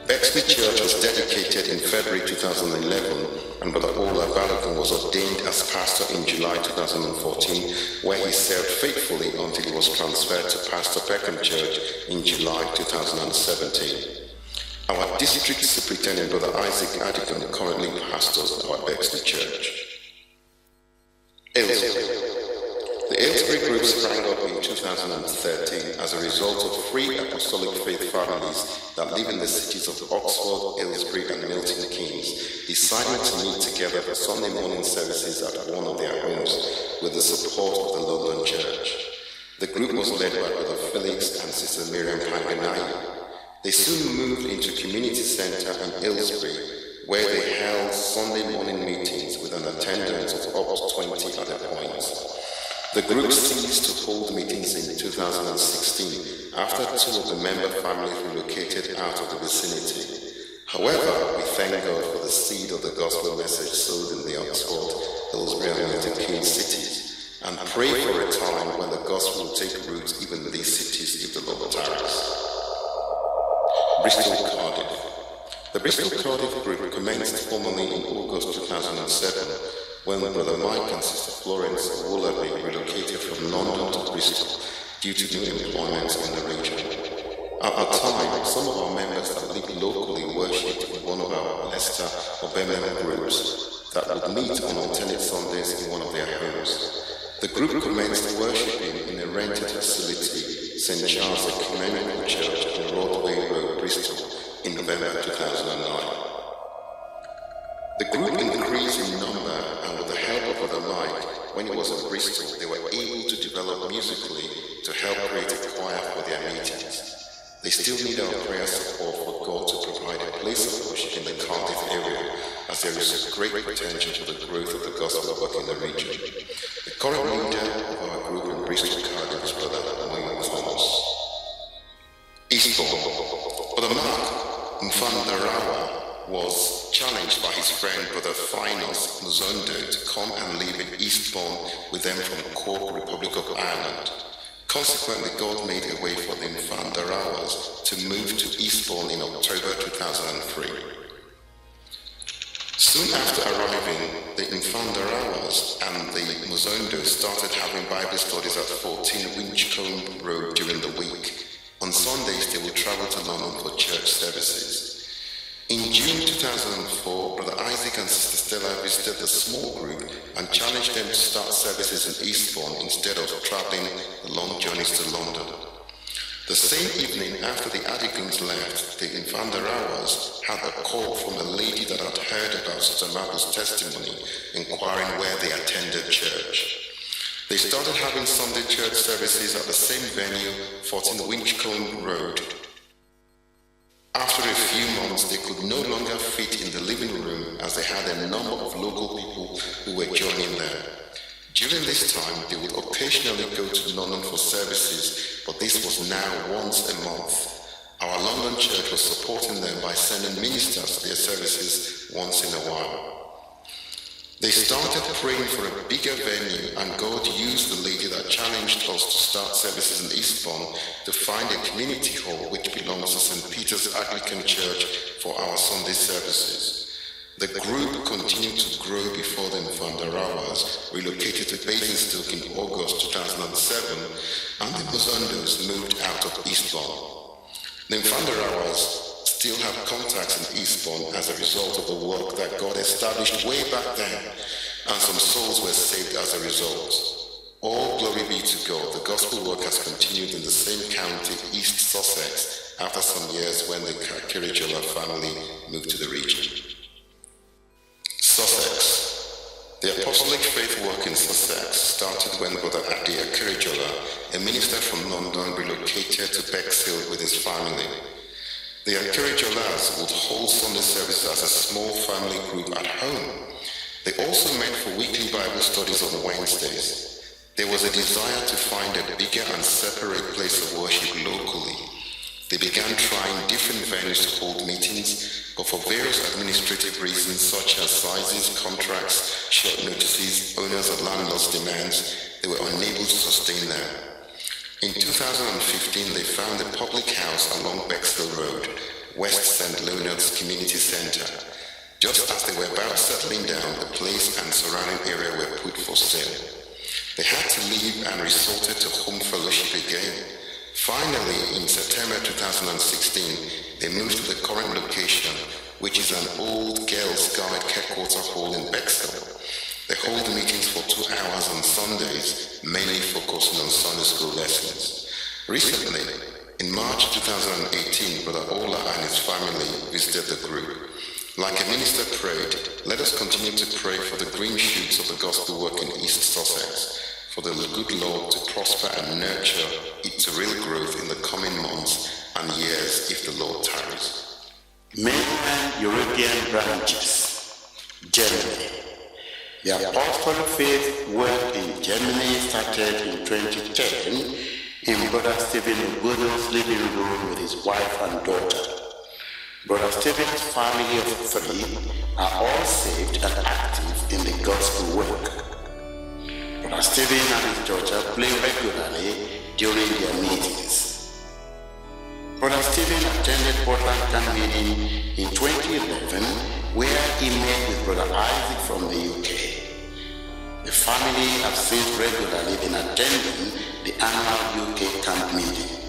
Bexley Church was dedicated in February 2011, and Brother Ola Balogun was ordained as pastor in July 2014, where he served faithfully until he was transferred to Pastor Peckham Church in July 2017. Our district superintendent, Brother Isaac Adigan, currently pastors our Bexley Church. Aylesbury. The Aylesbury group sprang up in 2013 as a result of 3 Apostolic faith families that live in the cities of Oxford, Aylesbury and Milton Keynes, deciding to meet together for Sunday morning services at one of their homes with the support of the London Church. The group was led by Brother Felix and Sister Miriam Panganayi. They soon moved into Community Centre and Aylesbury, where they held Sunday morning meetings with an attendance of up to 20 other points. The group ceased to hold meetings in 2016 after 2 of the member families relocated out of the vicinity. However, we thank God for the seed of the gospel message sowed in the Oxford, Aylesbury and Milton Keynes cities, and pray for a time when the gospel will take root even in these cities if the Lord tarries. Bristol Cardiff. The Bristol Cardiff group commenced formally in August 2007 when Brother Mike and Sister Florence Woolaby relocated from London to Bristol due to new employment in the region. At the time, some of our members that lived locally worshipped in one of our Leicester or Birmingham groups that would meet on alternate Sundays in one of their homes. The group commenced worshipping in a rented facility, St. Charles Ecumenical Church in Broadway Road, Bristol, in November 2009. The group increased in number, and with the help of Brother Mike, when he was in Bristol, they were able to develop musically to help create a choir for their meetings. They still need our prayer support for God to provide a place of worship in the Cardiff area, as there is a great potential for the growth of the gospel work in the region. The current leader of our group in Bristol, Cardiff is Brother William Thomas. Eastbourne. Brother Mark Mfandarawa was challenged by his friend Brother Finos Muzondo to come and live in Eastbourne with them from Cork, Republic of Ireland. Consequently, God made a way for the Mfandarawas to move to Eastbourne in October 2003. Soon after arriving, the Mfandarawas and the Muzondos started having Bible studies at 14 Winchcombe Road during the week. On Sundays, they would travel to London for church services. In June 2004, Brother Isaac and Sister Stella visited the small group and challenged them to start services in Eastbourne instead of traveling the long journeys to London. The same evening, after the Adigans left, the Mfandarawas had a call from a lady that had heard about Sister Margaret's testimony, inquiring where they attended church. They started having Sunday church services at the same venue, 14 Winchcombe Road. After a few months, they could no longer fit in the living room as they had a number of local people who were joining them. During this time, they would occasionally go to London for services, but this was now once a month. Our London church was supporting them by sending ministers to their services once in a while. They started praying for a bigger venue, and God used the lady that challenged us to start services in Eastbourne to find a community hall which belongs to St. Peter's Anglican Church for our Sunday services. The group continued to grow before the Mfandarawas relocated to Basingstoke in August 2007, and the Muzondos moved out of Eastbourne. The Mfandarawas still have contacts in Eastbourne as a result of the work that God established way back then, and some souls were saved as a result. All glory be to God, the gospel work has continued in the same county, East Sussex, after some years when the Kirijola family moved to the region. Sussex. The Apostolic faith work in Sussex started when Brother Adi Akirijola, a minister from London, relocated to Bexhill with his family. The Akirijolas would hold Sunday services as a small family group at home. They also met for weekly Bible studies on Wednesdays. There was a desire to find a bigger and separate place of worship locally. They began trying different venues to hold meetings, but for various administrative reasons such as sizes, contracts, short notices, owners and landlords' demands, they were unable to sustain them. In 2015, they found a public house along Bexhill Road, West St. Leonard's Community Centre. Just as they were about settling down, the place and surrounding area were put for sale. They had to leave and resorted to home fellowship again. Finally, in September 2016, they moved to the current location, which is an old Girls' Guide headquarter hall in Bexhill. They hold meetings for 2 hours on Sundays, mainly focusing on Sunday school lessons. Recently, in March 2018, Brother Ola and his family visited the group. Like a minister prayed, let us continue to pray for the green shoots of the gospel work in East Sussex, for the good Lord to prosper and nurture it to real growth in the coming months and years if the Lord tarries. Mainland European branches. Germany. The Apostolic Faith work in Germany started in 2010 in Brother Stephen Obodo's living room with his wife and daughter. Brother Stephen's family of 3 are all saved and active in the gospel work. Brother Stephen and his daughter play regularly during their meetings. Brother Stephen attended Portland Camp meeting in 2011 where he met with Brother Isaac from the UK. The family have since regularly been attending the annual UK camp meeting.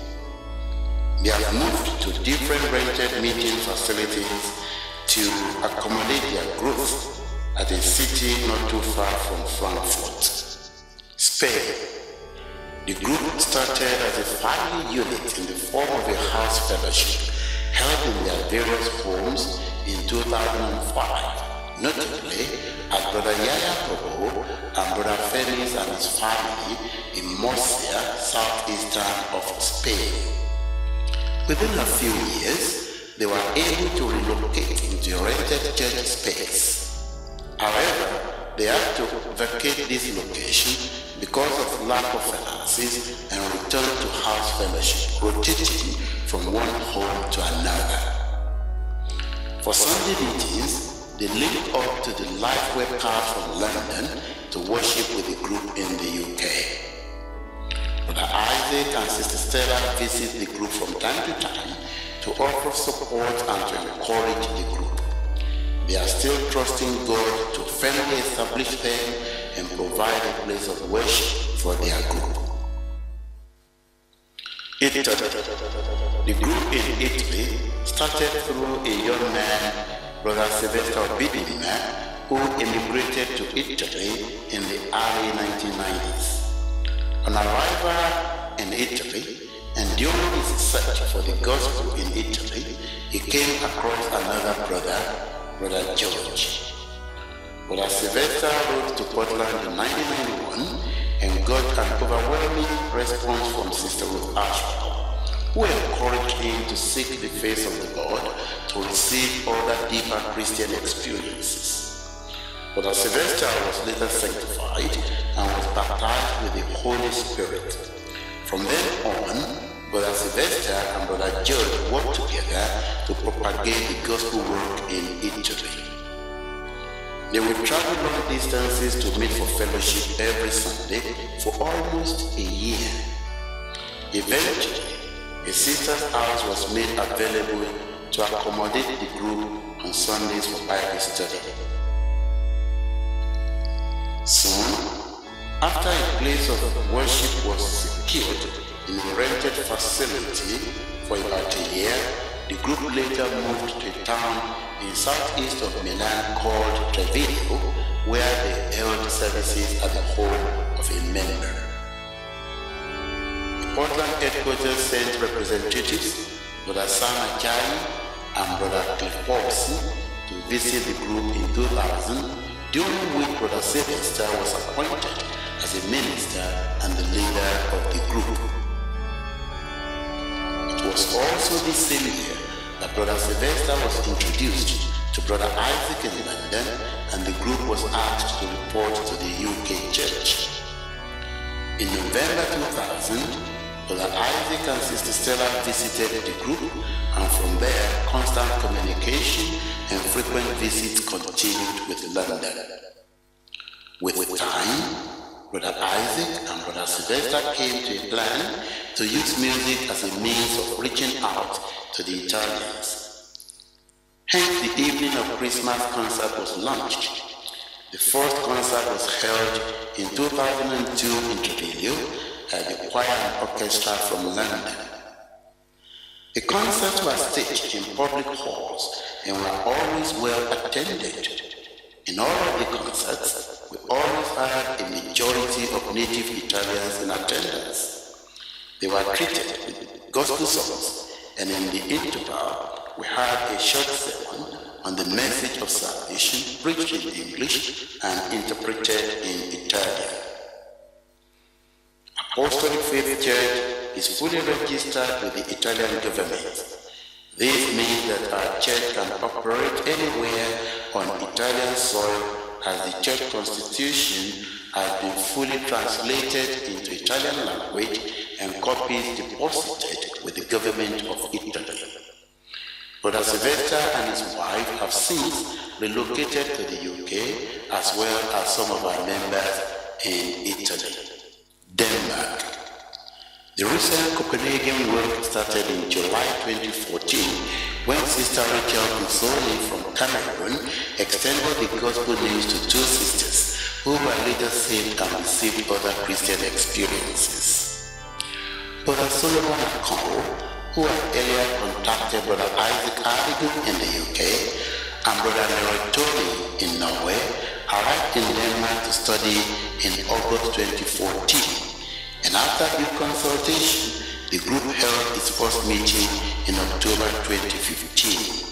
They have moved to different rented meeting facilities to accommodate their growth at a city not too far from Frankfurt, Spain. The group started as a family unit in the form of a house fellowship held in their various homes in 2005, notably at Brother Yaya Bobo and Brother Felix and his family in Murcia, southeastern of Spain. Within a few years, they were able to relocate into a rented church space. However, they had to vacate this location because of lack of finances and return to house fellowship, rotating from one home to another. For Sunday meetings, they linked up to the live webcast from London to worship with the group in the UK. Brother Isaac and Sister Stella visit the group from time to time to offer support and to encourage the group. They are still trusting God to firmly establish them and provide a place of worship for their group. Italy. The group in Italy started through a young man, Brother Sylvester Bidima, who immigrated to Italy in the early 1990s. On arrival in Italy, and during his search for the gospel in Italy, he came across another brother, Brother George. Brother Sylvester wrote to Portland in 1991 and got an overwhelming response from Sister Ruth Ashford, who encouraged him to seek the face of the Lord to receive other deeper Christian experiences. Brother Sylvester was later sanctified and was baptized with the Holy Spirit. From then on, Brother Sylvester and Brother George worked together to propagate the gospel work in Italy. They would travel long distances to meet for fellowship every Sunday for almost a year. Eventually, a sister's house was made available to accommodate the group on Sundays for Bible study. Soon, after a place of worship was secured in a rented facility for about a year, the group later moved to a town in southeast of Milan called Treviso, where they held services at the home of a member. The Portland headquarters sent representatives, Brother Sam Ajayi and Brother Cliff Paulson, to visit the group in 2000, during which Brother Sylvester was appointed as a minister and the leader of the group. It was also this same year that Brother Sylvester was introduced to Brother Isaac in London, and the group was asked to report to the UK church. In November 2000, Brother Isaac and Sister Stella visited the group, and from there, constant communication and frequent visits continued with London. With time, Brother Isaac and Brother Sylvester came to a plan to use music as a means of reaching out to the Italians. Hence, the evening of Christmas concert was launched. The first concert was held in 2002 in Treviso at the choir and orchestra from London. The concerts were staged in public halls and were always well attended. In all of the concerts, we always had a majority of native Italians in attendance. They were treated with gospel songs, and in the interval, we had a short sermon on the message of salvation preached in English and interpreted in Italian. Apostolic Faith Church is fully registered with the Italian government. This means that our church can operate anywhere on Italian soil as the church constitution has been fully translated into Italian language and copies deposited with the government of Italy. Brother Sylvester and his wife have since relocated to the UK, as well as some of our members in Italy. Denmark. The recent Copenhagen work started in July 2014 when Sister Rachel Kusoli from Cameroon extended the gospel news to two sisters who were later saved and received other Christian experiences. Brother Solomon Akon, who had earlier contacted Brother Isaac Ardigan in the UK and Brother Leroy Tony in Norway, arrived in Denmark to study in August 2014. And after due consultation, the group held its first meeting in October 2015.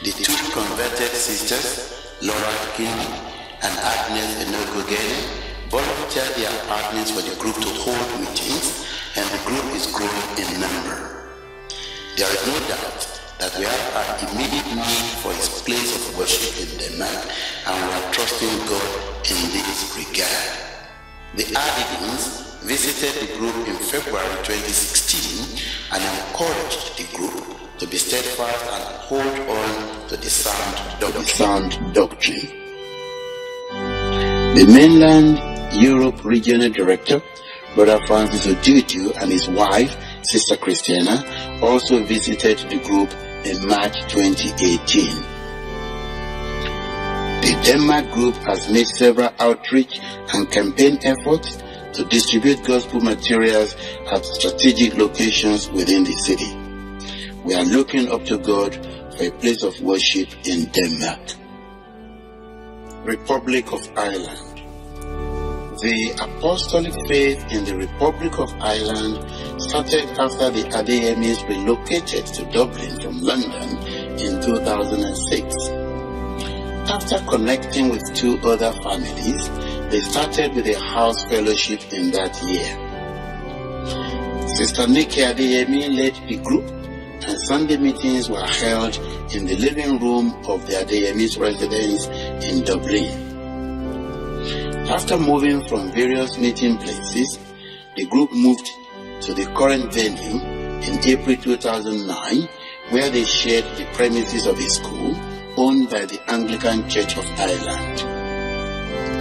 The two converted sisters, Laura Kindi and Agnes Enogogene, volunteered their partners for the group to hold meetings, and the group is growing in number. There is no doubt that we have an immediate need for his place of worship in Denmark, and we are trusting God in this regard. The Ardigans visited the group in February 2016 and encouraged the group to be steadfast and hold on to the sound doctrine. The mainland Europe Regional Director, Brother Francis Odudu, and his wife, Sister Christiana, also visited the group in March 2018. The Denmark group has made several outreach and campaign efforts to distribute gospel materials at strategic locations within the city. We are looking up to God for a place of worship in Denmark. Republic of Ireland. The Apostolic faith in the Republic of Ireland started after the Adeyemis relocated to Dublin from London in 2006. After connecting with two other families, they started with a house fellowship in that year. Sister Nikki Adeyemi led the group, and Sunday meetings were held in the living room of the Adeyemi's residence in Dublin. After moving from various meeting places, the group moved to the current venue in April 2009, where they shared the premises of a school owned by the Anglican Church of Ireland.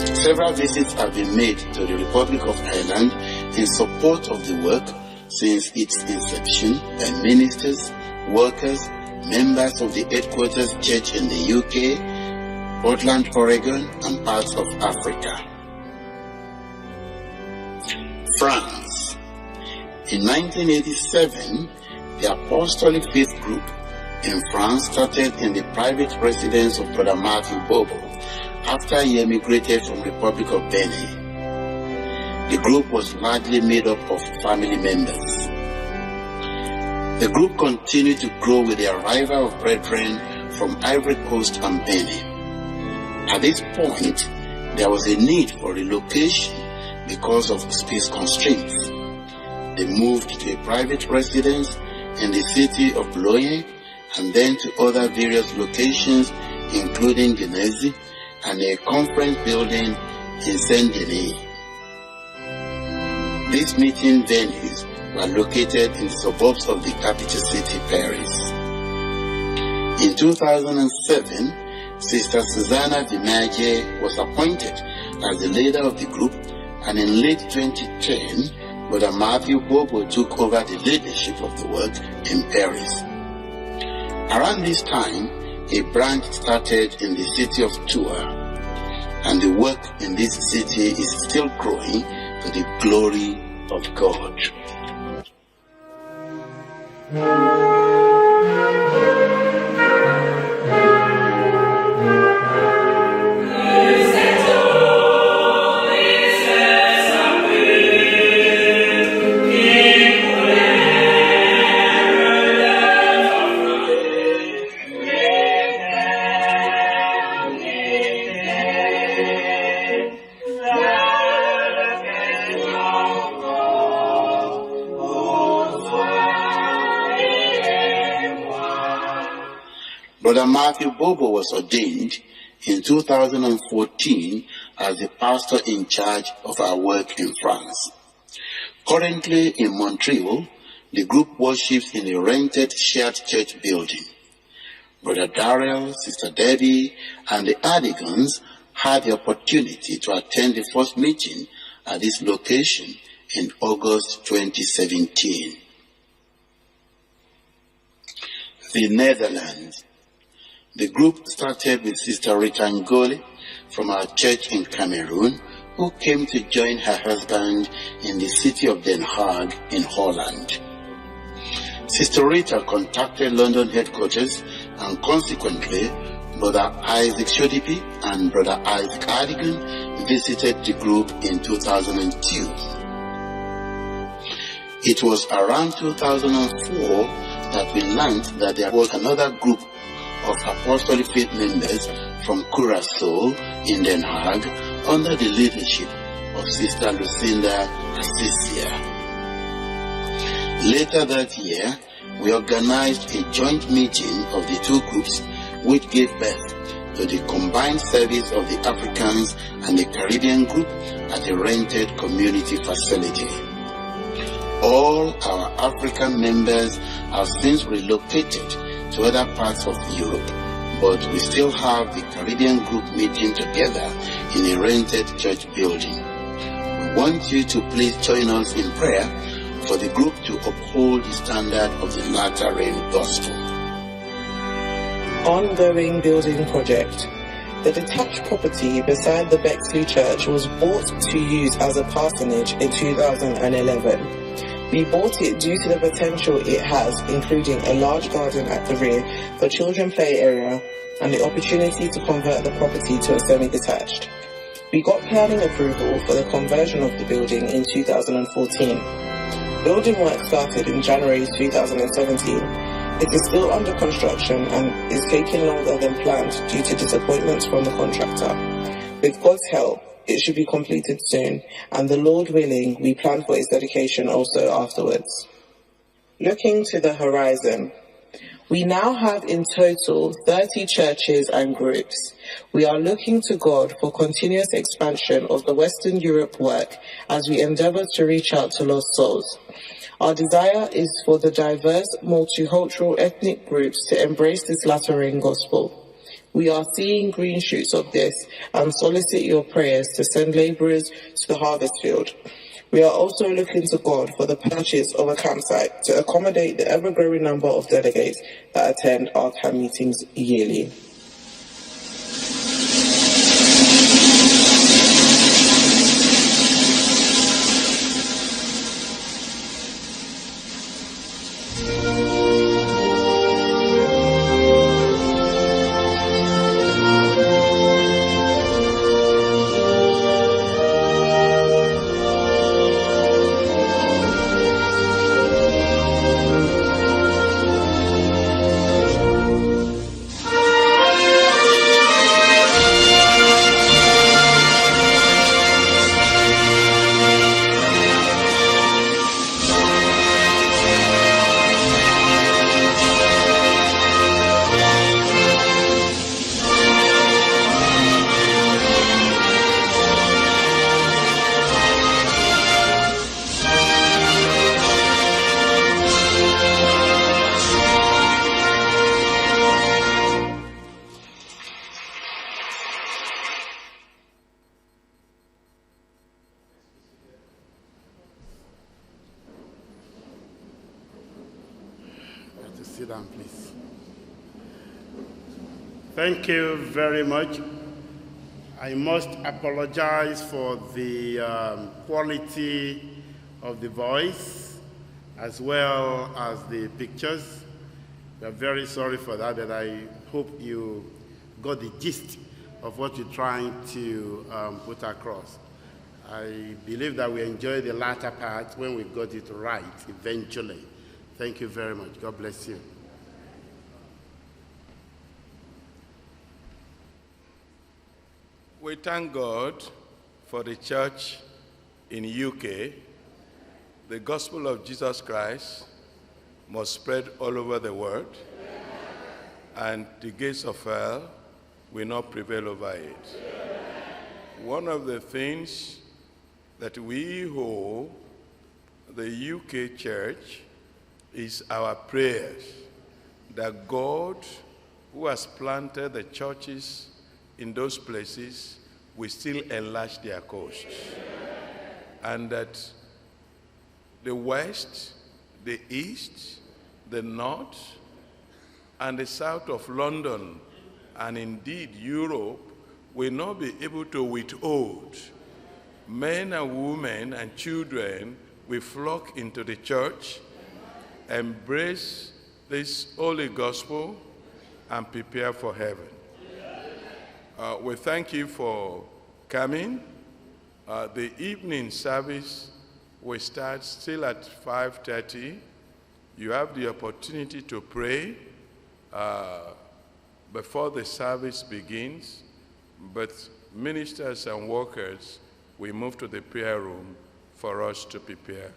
Several visits have been made to the Republic of Ireland in support of the work since its inception by ministers, workers, members of the headquarters church in the UK, Portland, Oregon, and parts of Africa. France. In 1987, the Apostolic Faith Group in France started in the private residence of Brother Matthew Bobo after he emigrated from Republic of Benin. The group was largely made up of family members. The group continued to grow with the arrival of brethren from Ivory Coast and Benin. At this point, there was a need for relocation because of space constraints. They moved to a private residence in the city of Boulogne and then to other various locations, including Genesi and a conference building in Saint-Denis. These meeting venues were located in the suburbs of the capital city, Paris. In 2007, Sister Susanna Dimaje was appointed as the leader of the group, and in late 2010, Brother Matthew Bobo took over the leadership of the work in Paris. Around this time, a branch started in the city of Tours, and the work in this city is still growing to the glory of God. Oh Brother Matthew Bobo was ordained in 2014 as the pastor in charge of our work in France. Currently in Montreal, the group worships in a rented shared church building. Brother Darrell, Sister Debbie, and the Adigans had the opportunity to attend the first meeting at this location in August 2017. The Netherlands. The group started with Sister Rita Ngoli from our church in Cameroon, who came to join her husband in the city of Den Haag in Holland. Sister Rita contacted London headquarters, and consequently, Brother Isaac Shodipi and Brother Isaac Adigan visited the group in 2002. It was around 2004 that we learned that there was another group of Apostolic faith members from Curaçao in Den Haag under the leadership of Sister Lucinda Assisia. Later that year, we organized a joint meeting of the two groups, which gave birth to the combined service of the Africans and the Caribbean group at a rented community facility. All our African members have since relocated to other parts of Europe, but we still have the Caribbean group meeting together in a rented church building. We want you to please join us in prayer for the group to uphold the standard of the latter rain gospel. Ongoing building project. The detached property beside the Bexley Church was bought to use as a parsonage in 2011. We bought it due to the potential it has, including a large garden at the rear for children play area and the opportunity to convert the property to a semi-detached. We got planning approval for the conversion of the building in 2014. Building work started in January 2017. It is still under construction and is taking longer than planned due to disappointments from the contractor. With God's help, it should be completed soon, and the Lord willing, we plan for its dedication also afterwards. Looking to the horizon. We now have in total 30 churches and groups. We are looking to God for continuous expansion of the Western Europe work as we endeavour to reach out to lost souls. Our desire is for the diverse, multicultural ethnic groups to embrace this latter rain gospel. We are seeing green shoots of this and solicit your prayers to send labourers to the harvest field. We are also looking to God for the purchase of a campsite to accommodate the ever-growing number of delegates that attend our camp meetings yearly. Sit down, please. Thank you very much. I must apologize for the quality of the voice as well as the pictures. We are very sorry for that, but I hope you got the gist of what you're trying to put across. I believe that we enjoyed the latter part when we got it right eventually. Thank you very much. God bless you. We thank God for the church in UK. The gospel of Jesus Christ must spread all over the world. and the gates of hell will not prevail over it. One of the things that we owe the UK church is our prayers that God, who has planted the churches in those places, will still enlarge their coast. And that the west, the east, the north, and the south of London, and indeed Europe, will not be able to withhold. Men and women and children will flock into the church, embrace this holy gospel, and prepare for heaven. We thank you for coming. The evening service will start still at 5:30. You have the opportunity to pray before the service begins, but ministers and workers will move to the prayer room for us to prepare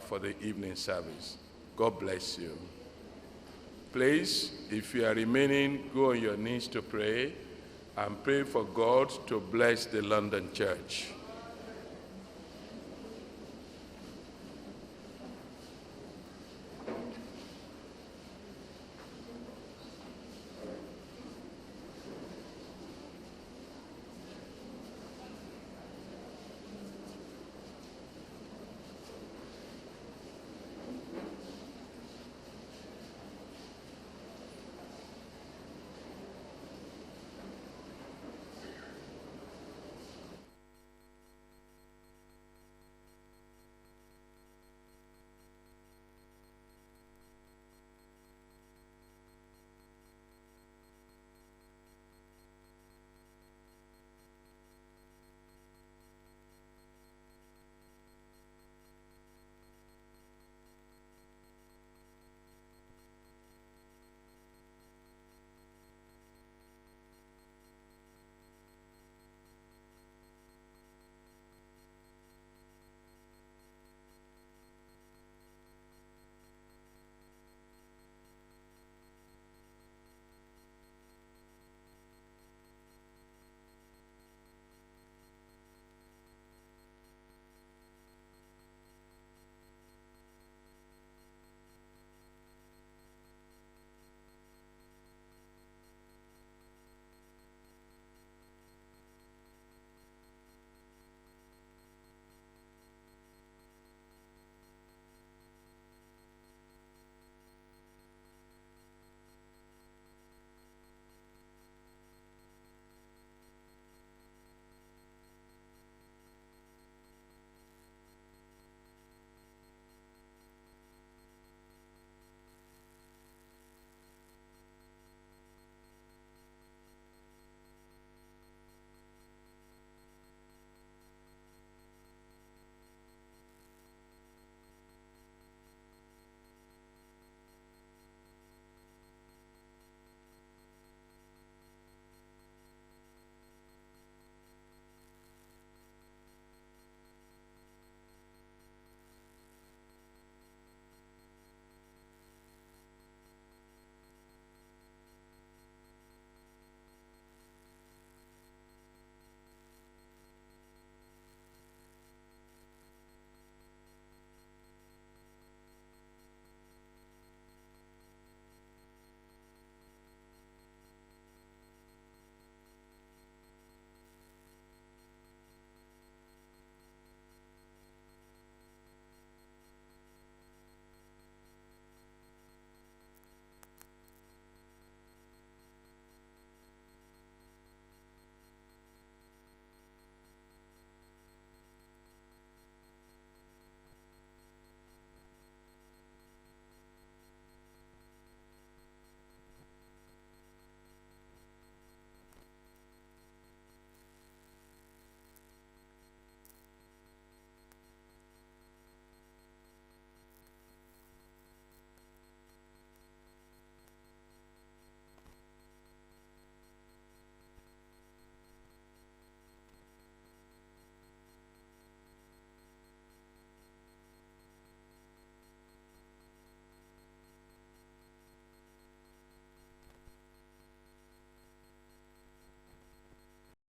for the evening service. God bless you. Please, if you are remaining, go on your knees to pray and pray for God to bless the London church.